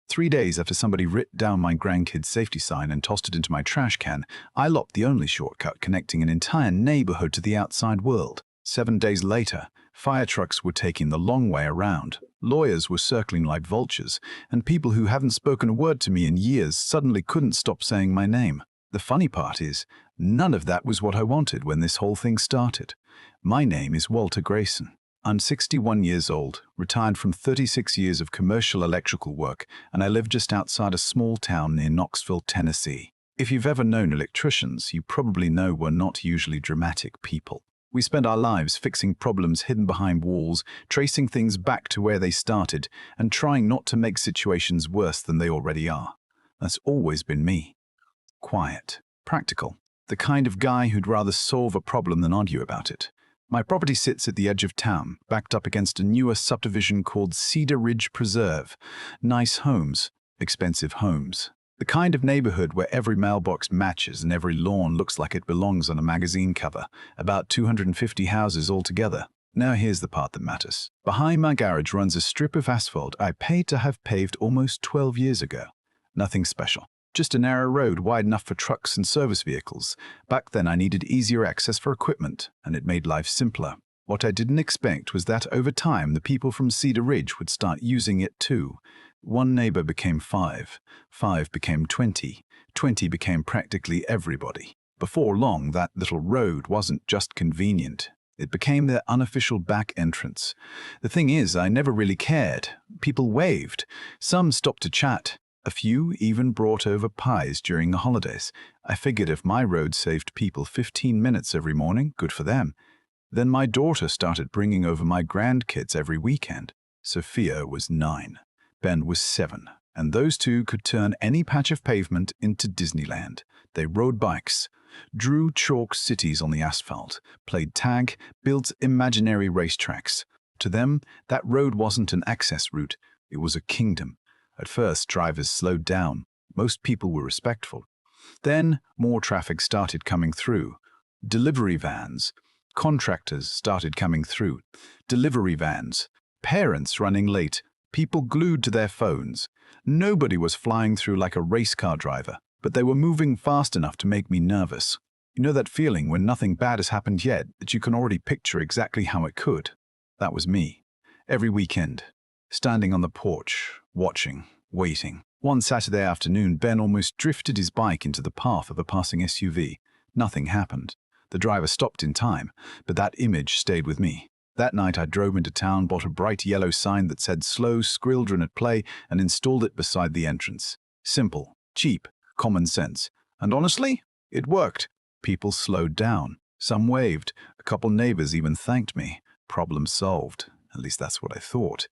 3 days after somebody ripped down my grandkids' safety sign and tossed it into my trash can, I locked the only shortcut connecting an entire neighborhood to the outside world. 7 days later, fire trucks were taking the long way around. Lawyers were circling like vultures, and people who hadn't spoken a word to me in years suddenly couldn't stop saying my name. The funny part is, none of that was what I wanted when this whole thing started. My name is Walter Grayson. I'm 61 years old, retired from 36 years of commercial electrical work, and I live just outside a small town near Knoxville, Tennessee. If you've ever known electricians, you probably know we're not usually dramatic people. We spend our lives fixing problems hidden behind walls, tracing things back to where they started, and trying not to make situations worse than they already are. That's always been me. Quiet, practical, the kind of guy who'd rather solve a problem than argue about it. My property sits at the edge of town, backed up against a newer subdivision called Cedar Ridge Preserve. Nice homes, expensive homes. The kind of neighborhood where every mailbox matches and every lawn looks like it belongs on a magazine cover. About 250 houses altogether. Now here's the part that matters. Behind my garage runs a strip of asphalt I paid to have paved almost 12 years ago. Nothing special. Just a narrow road wide enough for trucks and service vehicles. Back then I needed easier access for equipment, and it made life simpler. What I didn't expect was that over time the people from Cedar Ridge would start using it too. One neighbor became 5, 5 became 20, 20 became practically everybody. Before long, that little road wasn't just convenient. It became their unofficial back entrance. The thing is, I never really cared. People waved. Some stopped to chat. A few even brought over pies during the holidays. I figured if my road saved people 15 minutes every morning, good for them. Then my daughter started bringing over my grandkids every weekend. Sophia was 9. Ben was 7. And those two could turn any patch of pavement into Disneyland. They rode bikes, drew chalk cities on the asphalt, played tag, built imaginary racetracks. To them, that road wasn't an access route. It was a kingdom. At first, drivers slowed down. Most people were respectful. Then, more traffic started coming through. Delivery vans. Contractors started coming through. Delivery vans. Parents running late. People glued to their phones. Nobody was flying through like a race car driver, but they were moving fast enough to make me nervous. You know that feeling when nothing bad has happened yet, that you can already picture exactly how it could? That was me. Every weekend. Standing on the porch, watching, waiting. One Saturday afternoon, Ben almost drifted his bike into the path of a passing SUV. Nothing happened. The driver stopped in time, but that image stayed with me. That night I drove into town, bought a bright yellow sign that said "Slow Squildren at Play" and installed it beside the entrance. Simple, cheap, common sense. And honestly, it worked. People slowed down. Some waved. A couple neighbors even thanked me. Problem solved. At least that's what I thought.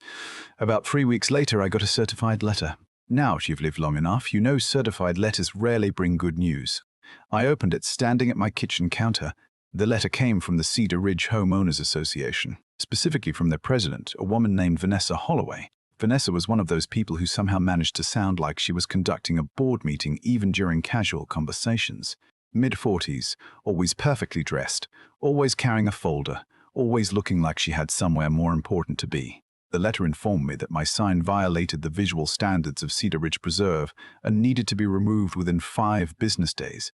About 3 weeks later, I got a certified letter. Now, if you've lived long enough, you know certified letters rarely bring good news. I opened it standing at my kitchen counter. The letter came from the Cedar Ridge Homeowners Association, specifically from their president, a woman named Vanessa Holloway. Vanessa was one of those people who somehow managed to sound like she was conducting a board meeting even during casual conversations. Mid-40s, always perfectly dressed, always carrying a folder, always looking like she had somewhere more important to be. The letter informed me that my sign violated the visual standards of Cedar Ridge Preserve and needed to be removed within 5 business days.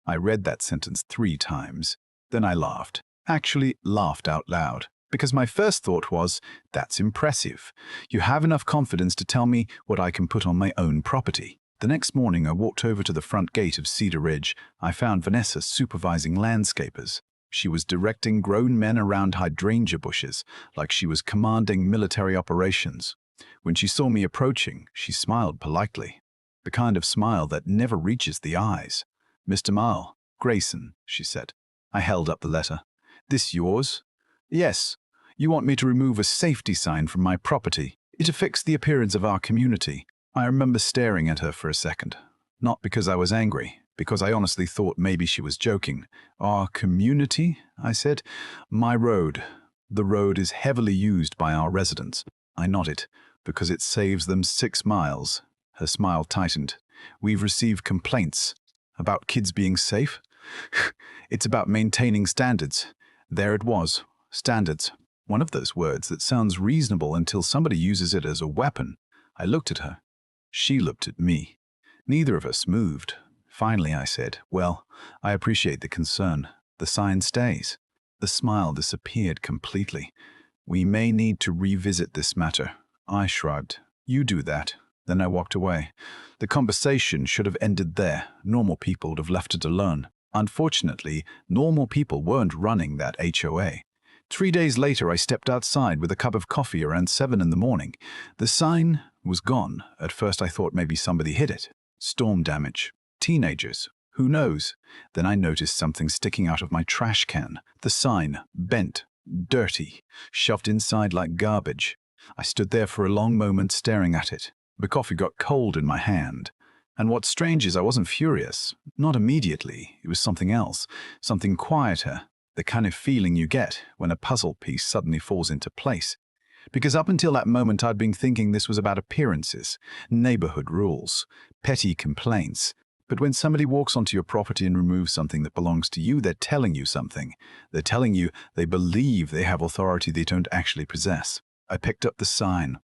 I read that sentence 3 times. Then I laughed. Actually, laughed out loud. Because my first thought was, that's impressive. You have enough confidence to tell me what I can put on my own property. The next morning, I walked over to the front gate of Cedar Ridge. I found Vanessa supervising landscapers. She was directing grown men around hydrangea bushes, like she was commanding military operations. When she saw me approaching, she smiled politely. The kind of smile that never reaches the eyes. "Mr. Marl, Grayson," she said. I held up the letter. "This yours?" "Yes. You want me to remove a safety sign from my property. It affects the appearance of our community." I remember staring at her for a second. Not because I was angry, because I honestly thought maybe she was joking. "Our community?" I said. "My road. The road is heavily used by our residents." I nodded. "Because it saves them 6 miles. Her smile tightened. "We've received complaints. About kids being safe?" "It's about maintaining standards." There it was. Standards. One of those words that sounds reasonable until somebody uses it as a weapon. I looked at her. She looked at me. Neither of us moved. Finally, I said, "Well, I appreciate the concern. The sign stays." The smile disappeared completely. "We may need to revisit this matter." I shrugged. "You do that." Then I walked away. The conversation should have ended there. Normal people would have left it alone. Unfortunately, normal people weren't running that HOA. 3 days later, I stepped outside with a cup of coffee around 7 in the morning. The sign was gone. At first, I thought maybe somebody hit it. Storm damage. Teenagers. Who knows? Then I noticed something sticking out of my trash can. The sign, bent, dirty, shoved inside like garbage. I stood there for a long moment staring at it. The coffee got cold in my hand. And what's strange is I wasn't furious. Not immediately. It was something else. Something quieter. The kind of feeling you get when a puzzle piece suddenly falls into place. Because up until that moment I'd been thinking this was about appearances, neighborhood rules, petty complaints. But when somebody walks onto your property and removes something that belongs to you, they're telling you something. They're telling you they believe they have authority they don't actually possess. I picked up the sign,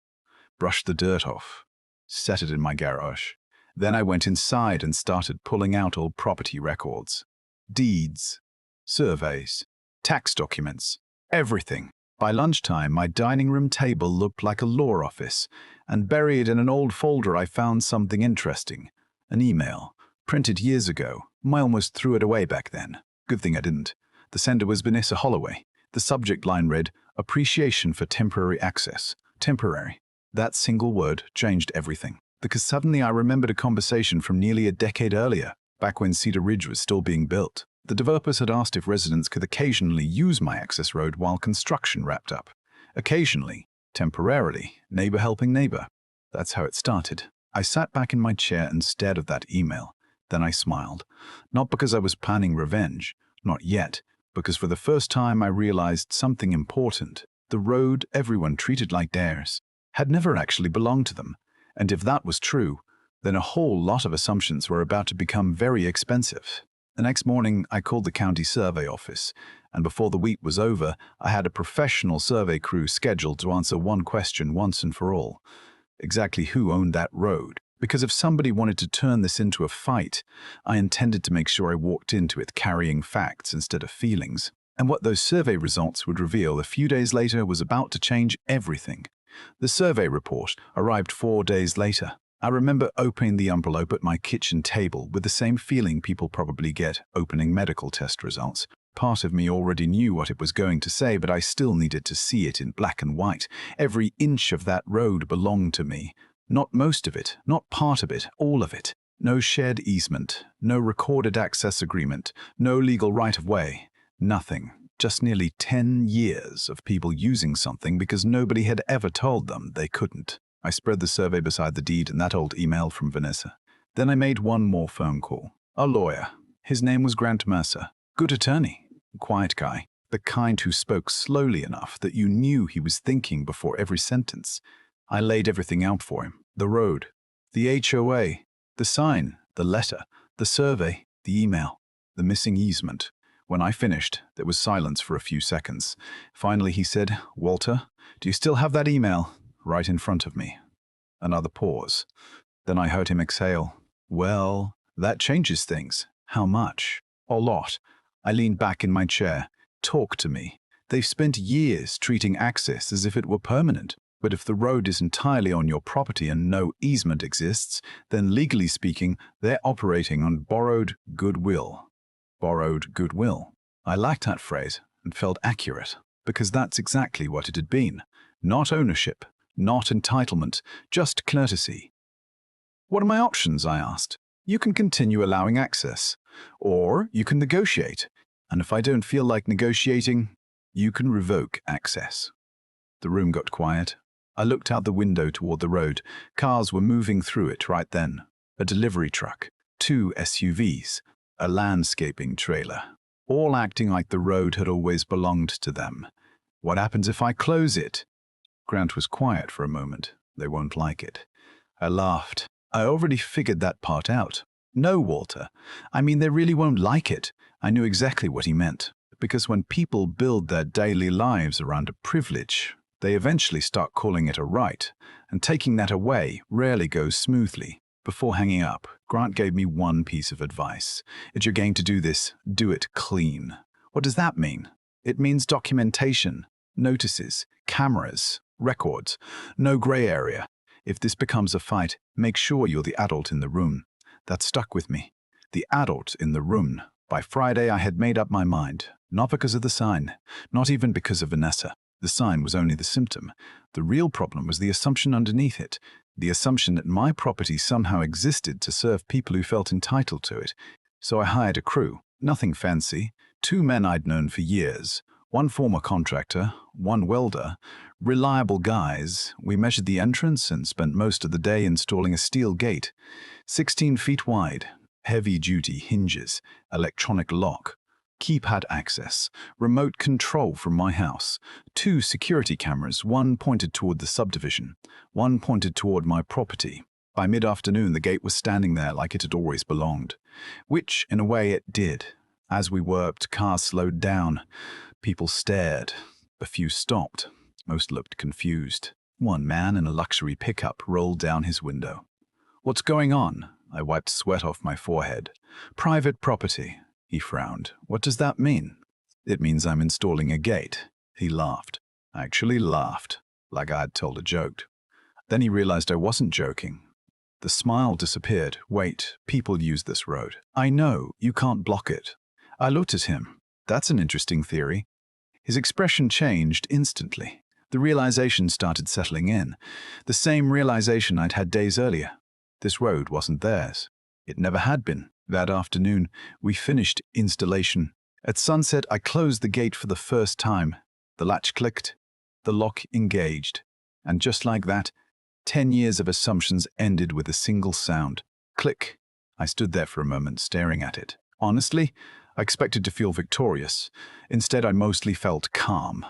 brushed the dirt off, set it in my garage. Then I went inside and started pulling out old property records. Deeds, surveys, tax documents, everything. By lunchtime, my dining room table looked like a law office, and buried in an old folder I found something interesting. An email, printed years ago. I almost threw it away back then. Good thing I didn't. The sender was Vanessa Holloway. The subject line read, "Appreciation for temporary access." Temporary. That single word changed everything. Because suddenly I remembered a conversation from nearly a decade earlier, back when Cedar Ridge was still being built. The developers had asked if residents could occasionally use my access road while construction wrapped up. Occasionally, temporarily, neighbor helping neighbor. That's how it started. I sat back in my chair and stared at that email. Then I smiled. Not because I was planning revenge, not yet, because for the first time I realized something important. The road everyone treated like theirs had never actually belonged to them. And if that was true, then a whole lot of assumptions were about to become very expensive. The next morning, I called the county survey office, and before the week was over, I had a professional survey crew scheduled to answer one question once and for all. Exactly who owned that road? Because if somebody wanted to turn this into a fight, I intended to make sure I walked into it carrying facts instead of feelings. And what those survey results would reveal a few days later was about to change everything. The survey report arrived 4 days later. I remember opening the envelope at my kitchen table with the same feeling people probably get opening medical test results. Part of me already knew what it was going to say, but I still needed to see it in black and white. Every inch of that road belonged to me. Not most of it, not part of it, all of it. No shared easement, no recorded access agreement, no legal right-of-way. Nothing. Just nearly 10 years of people using something because nobody had ever told them they couldn't. I spread the survey beside the deed and that old email from Vanessa. Then I made one more phone call. A lawyer. His name was Grant Mercer. Good attorney. Quiet guy. The kind who spoke slowly enough that you knew he was thinking before every sentence. I laid everything out for him. The road, the HOA, the sign, the letter, the survey, the email, the missing easement. When I finished, there was silence for a few seconds. Finally, he said, "Walter, do you still have that email?" Right in front of me. Another pause. Then I heard him exhale. "Well, that changes things." "How much?" "A lot." I leaned back in my chair. "Talk to me. They've spent years treating access as if it were permanent. But if the road is entirely on your property and no easement exists, then legally speaking, they're operating on borrowed goodwill." Borrowed goodwill. I liked that phrase and felt accurate, because that's exactly what it had been. Not ownership, not entitlement, just courtesy. "What are my options?" I asked. "You can continue allowing access, or you can negotiate. And if I don't feel like negotiating, you can revoke access." The room got quiet. I looked out the window toward the road. Cars were moving through it right then. A delivery truck, 2 SUVs, a landscaping trailer, all acting like the road had always belonged to them. "What happens if I close it?" Grant was quiet for a moment. "They won't like it." I laughed. I already figured that part out. "No, Walter. I mean, they really won't like it." I knew exactly what he meant. Because when people build their daily lives around a privilege, They eventually start calling it a right, and taking that away rarely goes smoothly. Before hanging up, Grant gave me one piece of advice. If you're going to do this, do it clean. What does that mean? It means documentation, notices, cameras, records, no gray area. If this becomes a fight, make sure you're the adult in the room. That stuck with me. The adult in the room. By Friday, I had made up my mind. Not because of the sign, not even because of Vanessa. The sign was only the symptom. The real problem was the assumption underneath it. The assumption that my property somehow existed to serve people who felt entitled to it. So I hired a crew. Nothing fancy. 2 men I'd known for years. 1 former contractor, 1 welder. Reliable guys. We measured the entrance and spent most of the day installing a steel gate. 16 feet wide. Heavy-duty hinges. Electronic lock. Keypad access, remote control from my house, 2 security cameras, 1 pointed toward the subdivision, 1 pointed toward my property. By mid-afternoon, the gate was standing there like it had always belonged, which, in a way, it did. As we worked, cars slowed down. People stared. A few stopped. Most looked confused. 1 man in a luxury pickup rolled down his window. "What's going on?" I wiped sweat off my forehead. "Private property." He frowned. "What does that mean?" "It means I'm installing a gate." He laughed. I actually laughed, like I had told a joke. Then he realized I wasn't joking. The smile disappeared. "Wait, people use this road." "I know, you can't block it." I looked at him. "That's an interesting theory." His expression changed instantly. The realization started settling in. The same realization I'd had days earlier. This road wasn't theirs. It never had been. That afternoon, we finished installation. At sunset, I closed the gate for the first time. The latch clicked, the lock engaged. And just like that, 10 years of assumptions ended with a single sound. Click. I stood there for a moment, staring at it. Honestly, I expected to feel victorious. Instead, I mostly felt calm,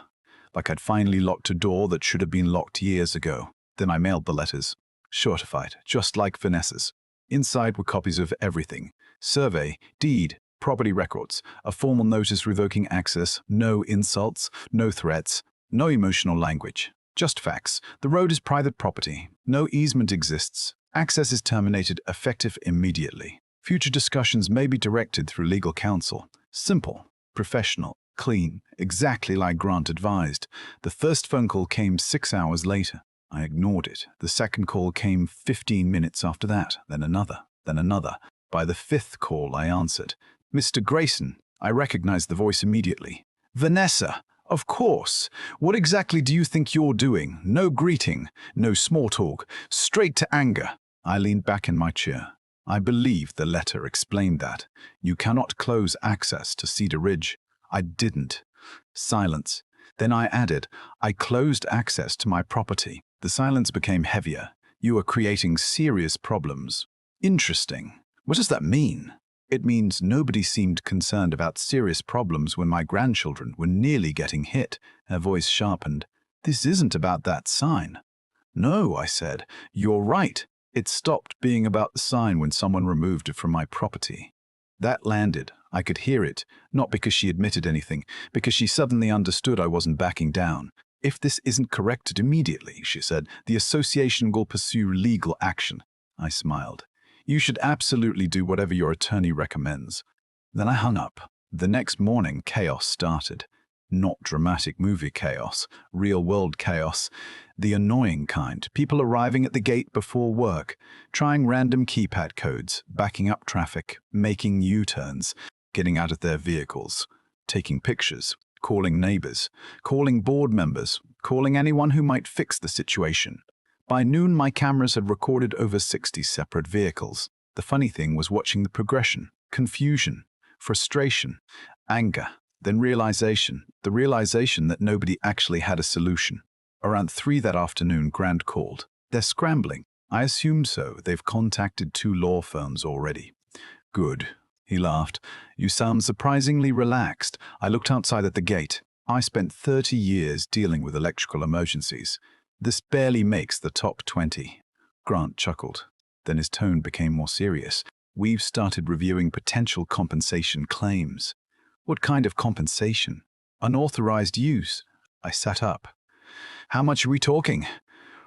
like I'd finally locked a door that should have been locked years ago. Then I mailed the letters. Certified, just like Vanessa's. Inside were copies of everything. Survey, deed, property records, a formal notice revoking access, no insults, no threats, no emotional language. Just facts. The road is private property. No easement exists. Access is terminated, effective immediately. Future discussions may be directed through legal counsel. Simple, professional, clean, exactly like Grant advised. The first phone call came 6 hours later. I ignored it. The second call came 15 minutes after that, then another, then another. By the 5th call, I answered. "Mr. Grayson." I recognized the voice immediately. "Vanessa, of course. What exactly do you think you're doing? No greeting, no small talk, straight to anger." I leaned back in my chair. I believe the letter explained that. You cannot close access to Cedar Ridge. I didn't. Silence. Then I added, "I closed access to my property." The silence became heavier. "You are creating serious problems." Interesting. What does that mean? It means nobody seemed concerned about serious problems when my grandchildren were nearly getting hit. Her voice sharpened. "This isn't about that sign." "No," I said. "You're right. It stopped being about the sign when someone removed it from my property." That landed. I could hear it, not because she admitted anything, because she suddenly understood I wasn't backing down. "If this isn't corrected immediately," she said, "the association will pursue legal action." I smiled. "You should absolutely do whatever your attorney recommends." Then I hung up. The next morning, chaos started. Not dramatic movie chaos, real-world chaos. The annoying kind. People arriving at the gate before work, trying random keypad codes, backing up traffic, making U-turns, getting out of their vehicles, taking pictures, calling neighbors, calling board members, calling anyone who might fix the situation. By noon, my cameras had recorded over 60 separate vehicles. The funny thing was watching the progression, confusion, frustration, anger, then realization, the realization that nobody actually had a solution. Around 3 that afternoon, Grant called. "They're scrambling." I assumed so. They've contacted 2 law firms already. "Good." He laughed. "You sound surprisingly relaxed." I looked outside at the gate. I spent 30 years dealing with electrical emergencies. This barely makes the top 20. Grant chuckled. Then his tone became more serious. "We've started reviewing potential compensation claims." "What kind of compensation?" "Unauthorized use." I sat up. How much are we talking?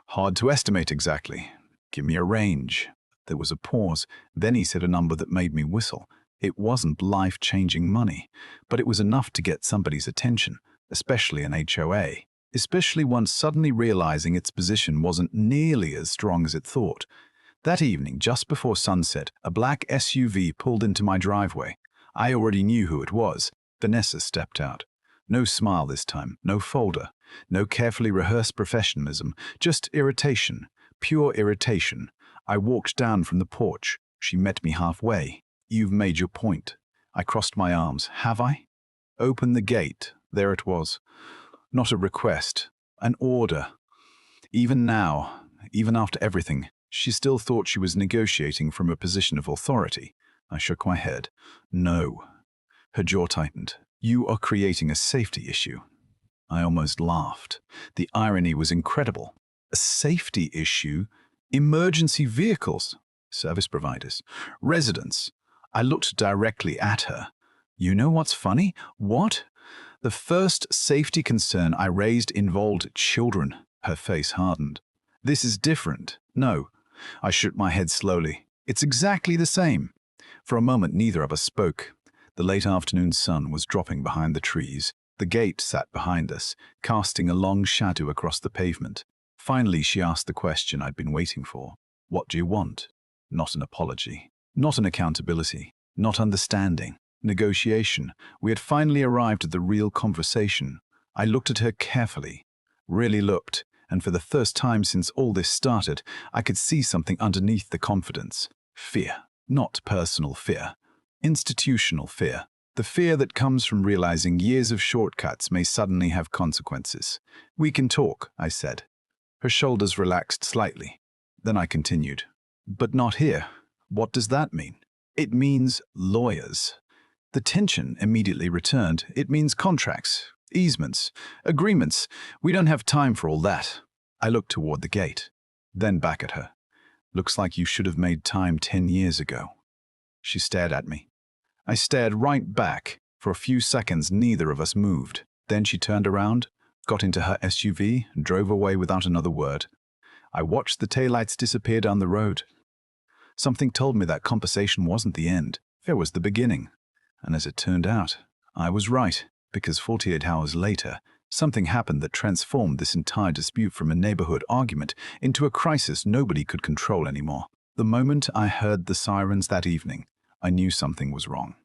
Hard to estimate exactly. Give me a range. There was a pause. Then he said a number that made me whistle. It wasn't life-changing money, but it was enough to get somebody's attention, especially an HOA, especially one suddenly realizing its position wasn't nearly as strong as it thought. That evening, just before sunset, a black SUV pulled into my driveway. I already knew who it was. Vanessa stepped out. No smile this time, no folder, no carefully rehearsed professionalism, just irritation, pure irritation. I walked down from the porch. She met me halfway. You've made your point. I crossed my arms. Have I? Open the gate. There it was. Not a request, an order. Even now, even after everything, she still thought she was negotiating from a position of authority. I shook my head. No. Her jaw tightened. You are creating a safety issue. I almost laughed. The irony was incredible. A safety issue? Emergency vehicles, service providers, residents. I looked directly at her. You know what's funny? What? The first safety concern I raised involved children. Her face hardened. This is different. No. I shook my head slowly. It's exactly the same. For a moment, neither of us spoke. The late afternoon sun was dropping behind the trees. The gate sat behind us, casting a long shadow across the pavement. Finally, she asked the question I'd been waiting for. What do you want? Not an apology. Not an accountability. Not understanding. Negotiation. We had finally arrived at the real conversation. I looked at her carefully. Really looked, and for the first time since all this started, I could see something underneath the confidence. Fear. Not personal fear. Institutional fear. The fear that comes from realizing years of shortcuts may suddenly have consequences. We can talk, I said. Her shoulders relaxed slightly. Then I continued. But not here. What does that mean? It means lawyers. The tension immediately returned. It means contracts, easements, agreements. We don't have time for all that. I looked toward the gate, then back at her. Looks like you should have made time 10 years ago. She stared at me. I stared right back. For a few seconds, neither of us moved. Then she turned around, got into her SUV, and drove away without another word. I watched the taillights disappear down the road. Something told me that conversation wasn't the end. It was the beginning. And as it turned out, I was right, because 48 hours later, something happened that transformed this entire dispute from a neighborhood argument into a crisis nobody could control anymore. The moment I heard the sirens that evening, I knew something was wrong.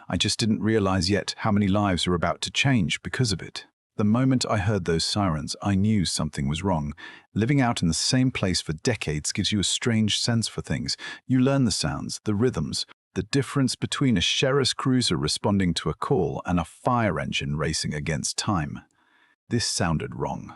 I just didn't realize yet how many lives were about to change because of it. The moment I heard those sirens, I knew something was wrong. Living out in the same place for decades gives you a strange sense for things. You learn the sounds, the rhythms, the difference between a sheriff's cruiser responding to a call and a fire engine racing against time. This sounded wrong.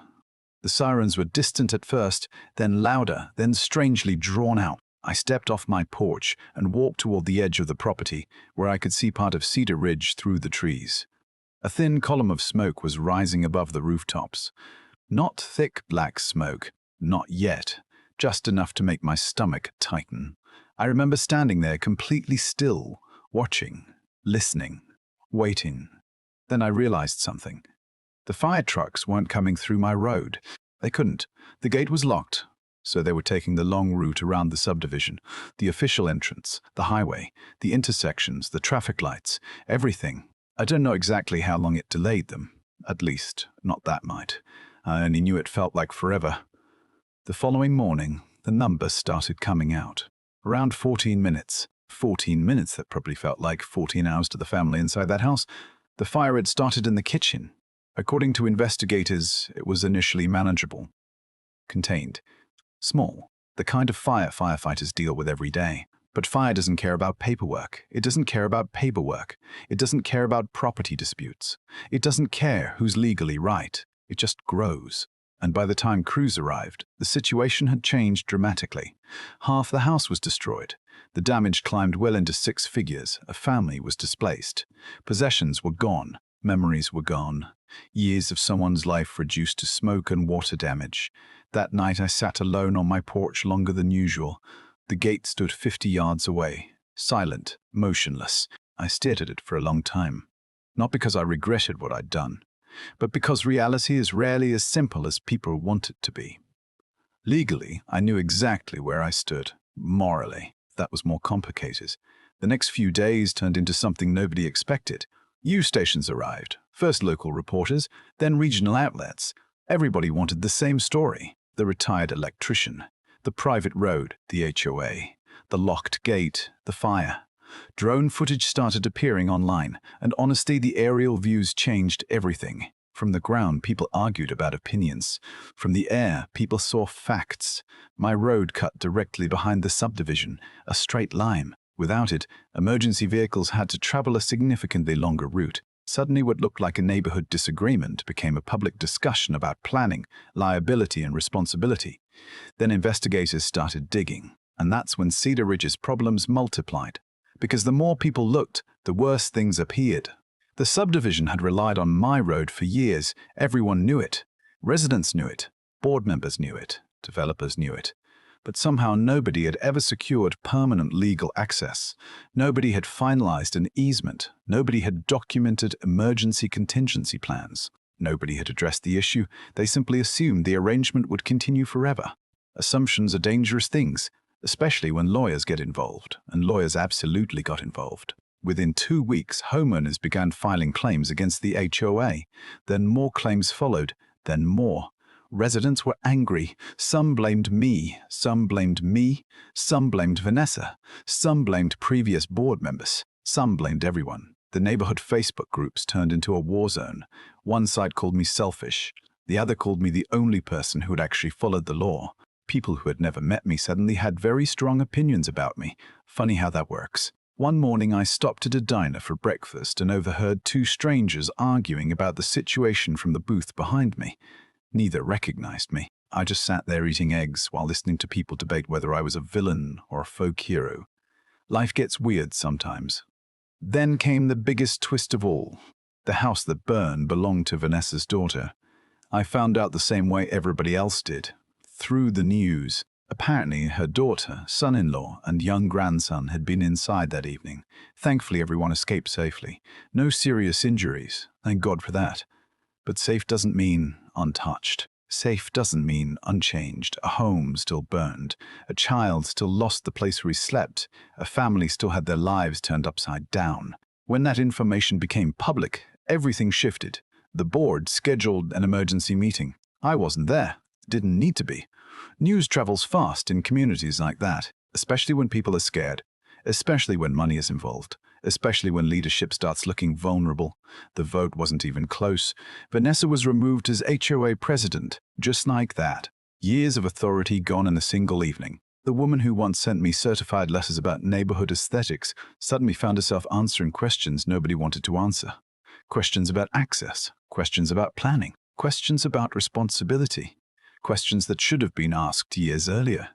The sirens were distant at first, then louder, then strangely drawn out. I stepped off my porch and walked toward the edge of the property, where I could see part of Cedar Ridge through the trees. A thin column of smoke was rising above the rooftops. Not thick black smoke, not yet, just enough to make my stomach tighten. I remember standing there completely still, watching, listening, waiting. Then I realized something. The fire trucks weren't coming through my road. They couldn't. The gate was locked, so they were taking the long route around the subdivision, the official entrance, the highway, the intersections, the traffic lights, everything. I don't know exactly how long it delayed them. At least, not that might. I only knew it felt like forever. The following morning, the numbers started coming out. Around 14 minutes. 14 minutes that probably felt like 14 hours to the family inside that house. The fire had started in the kitchen. According to investigators, it was initially manageable. Contained. Small. The kind of fire firefighters deal with every day. But fire doesn't care about paperwork. It doesn't care about paperwork. It doesn't care about property disputes. It doesn't care who's legally right. It just grows. And by the time crews arrived, the situation had changed dramatically. Half the house was destroyed. The damage climbed well into 6 figures. A family was displaced. Possessions were gone. Memories were gone. Years of someone's life reduced to smoke and water damage. That night I sat alone on my porch longer than usual. The gate stood 50 yards away, silent, motionless. I stared at it for a long time. Not because I regretted what I'd done, but because reality is rarely as simple as people want it to be. Legally, I knew exactly where I stood. Morally, that was more complicated. The next few days turned into something nobody expected. News stations arrived, first local reporters, then regional outlets. Everybody wanted the same story: the retired electrician, the private road, the HOA, the locked gate, the fire. Drone footage started appearing online, and honestly, the aerial views changed everything. From the ground, people argued about opinions. From the air, people saw facts. My road cut directly behind the subdivision, a straight line. Without it, emergency vehicles had to travel a significantly longer route. Suddenly, what looked like a neighborhood disagreement became a public discussion about planning, liability, and responsibility. Then investigators started digging, and that's when Cedar Ridge's problems multiplied. Because the more people looked, the worse things appeared. The subdivision had relied on my road for years. Everyone knew it. Residents knew it. Board members knew it. Developers knew it. But somehow nobody had ever secured permanent legal access. Nobody had finalized an easement. Nobody had documented emergency contingency plans. Nobody had addressed the issue. They simply assumed the arrangement would continue forever. Assumptions are dangerous things, especially when lawyers get involved, and lawyers absolutely got involved. Within 2 weeks, homeowners began filing claims against the HOA. Then more claims followed, then more. Residents were angry. Some blamed me, some blamed me, some blamed Vanessa, some blamed previous board members, some blamed everyone. The neighborhood Facebook groups turned into a war zone. One side called me selfish. The other called me the only person who had actually followed the law. People who had never met me suddenly had very strong opinions about me. Funny how that works. One morning I stopped at a diner for breakfast and overheard 2 strangers arguing about the situation from the booth behind me. Neither recognized me. I just sat there eating eggs while listening to people debate whether I was a villain or a folk hero. Life gets weird sometimes. Then came the biggest twist of all. The house that burned belonged to Vanessa's daughter. I found out the same way everybody else did. Through the news. Apparently, her daughter, son-in-law, and young grandson had been inside that evening. Thankfully, everyone escaped safely. No serious injuries. Thank God for that. But safe doesn't mean untouched. Safe doesn't mean unchanged. A home still burned. A child still lost the place where he slept. A family still had their lives turned upside down. When that information became public, everything shifted. The board scheduled an emergency meeting. I wasn't there. Didn't need to be. News travels fast in communities like that, especially when people are scared, especially when money is involved, especially when leadership starts looking vulnerable. The vote wasn't even close. Vanessa was removed as HOA president, just like that. Years of authority gone in a single evening. The woman who once sent me certified letters about neighborhood aesthetics suddenly found herself answering questions nobody wanted to answer. Questions about access, questions about planning, questions about responsibility. Questions that should have been asked years earlier.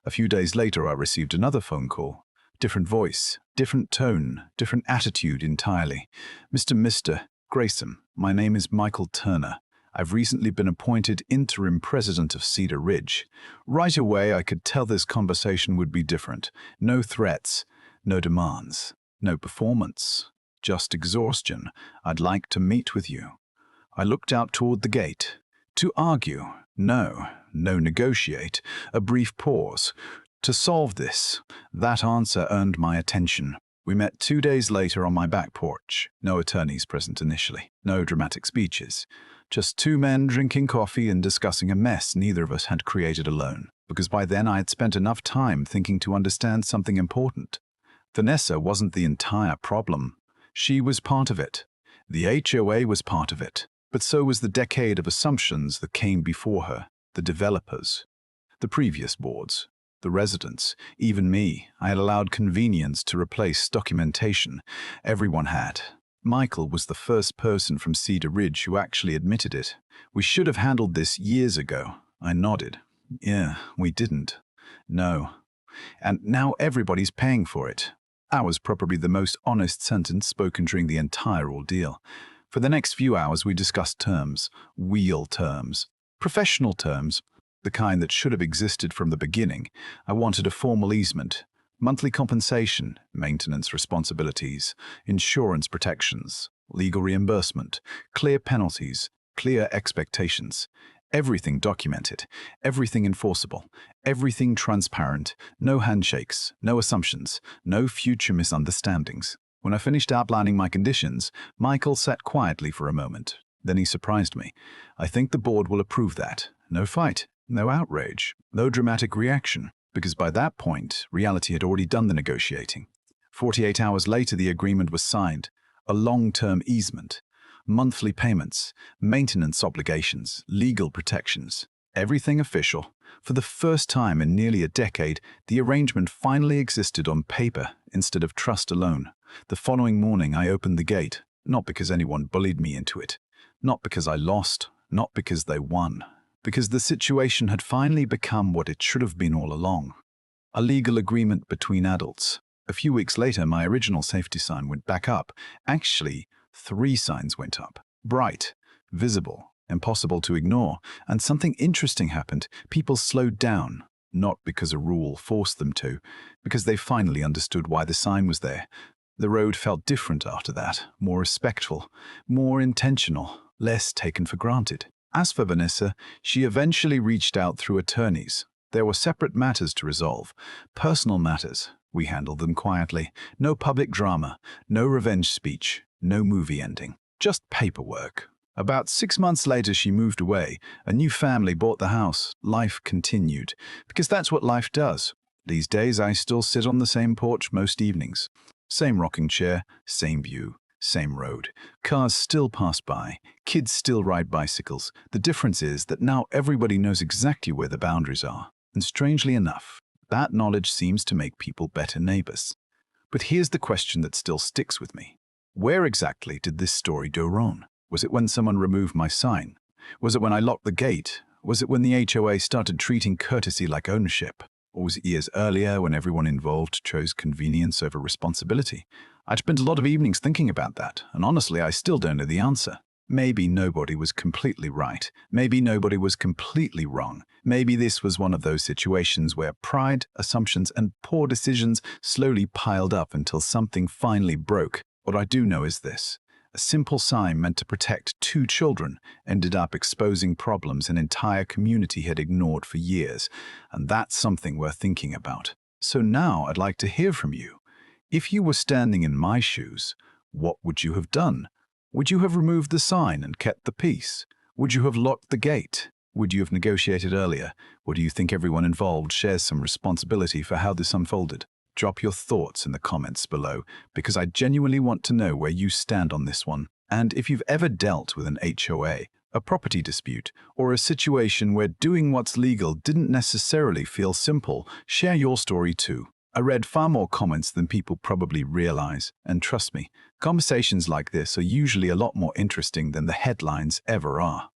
A few days later, I received another phone call. Different voice, different tone, different attitude entirely. Mr. Grayson, my name is Michael Turner. I've recently been appointed interim president of Cedar Ridge. Right away, I could tell this conversation would be different. No threats, no demands, no performance, just exhaustion. I'd like to meet with you. I looked out toward the gate. To argue. No negotiate. A brief pause. To solve this. That answer earned my attention. We met 2 days later on my back porch. No attorneys present initially. No dramatic speeches. Just 2 men drinking coffee and discussing a mess neither of us had created alone. Because by then I had spent enough time thinking to understand something important. Vanessa wasn't the entire problem. She was part of it. The HOA was part of it. But so was the decade of assumptions that came before her, the developers, the previous boards, the residents, even me. I had allowed convenience to replace documentation. Everyone had. Michael was the first person from Cedar Ridge who actually admitted it. We should have handled this years ago. I nodded. Yeah, we didn't. No. And now everybody's paying for it. That was probably the most honest sentence spoken during the entire ordeal. For the next few hours, we discussed terms, real terms, professional terms, the kind that should have existed from the beginning. I wanted a formal easement, monthly compensation, maintenance responsibilities, insurance protections. legal reimbursement, clear penalties, clear expectations. Everything documented, everything enforceable, everything transparent, no handshakes, no assumptions, no future misunderstandings. When I finished outlining my conditions, Michael sat quietly for a moment. Then he surprised me. "I think the board will approve that." No fight, no outrage, no dramatic reaction, because by that point, reality had already done the negotiating. 48 hours later, the agreement was signed. A long-term easement, monthly payments, maintenance obligations, legal protections, everything official. For the first time in nearly a decade, the arrangement finally existed on paper instead of trust alone. The following morning, I opened the gate, not because anyone bullied me into it, not because I lost, not because they won, because the situation had finally become what it should have been all along. A legal agreement between adults. A few weeks later, my original safety sign went back up. Actually, 3 signs went up. Bright, visible, impossible to ignore. And something interesting happened. People slowed down, not because a rule forced them to, because they finally understood why the sign was there. The road felt different after that, more respectful, more intentional, less taken for granted. As for Vanessa, she eventually reached out through attorneys. There were separate matters to resolve, personal matters. We handled them quietly. No public drama, no revenge speech, no movie ending. Just paperwork. About 6 months later, she moved away. A new family bought the house. Life continued. Because that's what life does. These days, I still sit on the same porch most evenings. Same rocking chair, same view, same road. Cars still pass by. Kids still ride bicycles. The difference is that now everybody knows exactly where the boundaries are. And strangely enough, that knowledge seems to make people better neighbors. But here's the question that still sticks with me. Where exactly did this story go wrong? Was it when someone removed my sign? Was it when I locked the gate? Was it when the HOA started treating courtesy like ownership? Or was it years earlier when everyone involved chose convenience over responsibility? I'd spent a lot of evenings thinking about that, and honestly, I still don't know the answer. Maybe nobody was completely right. Maybe nobody was completely wrong. Maybe this was one of those situations where pride, assumptions, and poor decisions slowly piled up until something finally broke. What I do know is this. A simple sign meant to protect 2 children ended up exposing problems an entire community had ignored for years, and that's something worth thinking about. So now I'd like to hear from you. If you were standing in my shoes, what would you have done? Would you have removed the sign and kept the peace? Would you have locked the gate? Would you have negotiated earlier? Or do you think everyone involved shares some responsibility for how this unfolded? Drop your thoughts in the comments below, because I genuinely want to know where you stand on this one. And if you've ever dealt with an HOA, a property dispute, or a situation where doing what's legal didn't necessarily feel simple, share your story too. I read far more comments than people probably realize, and trust me, conversations like this are usually a lot more interesting than the headlines ever are.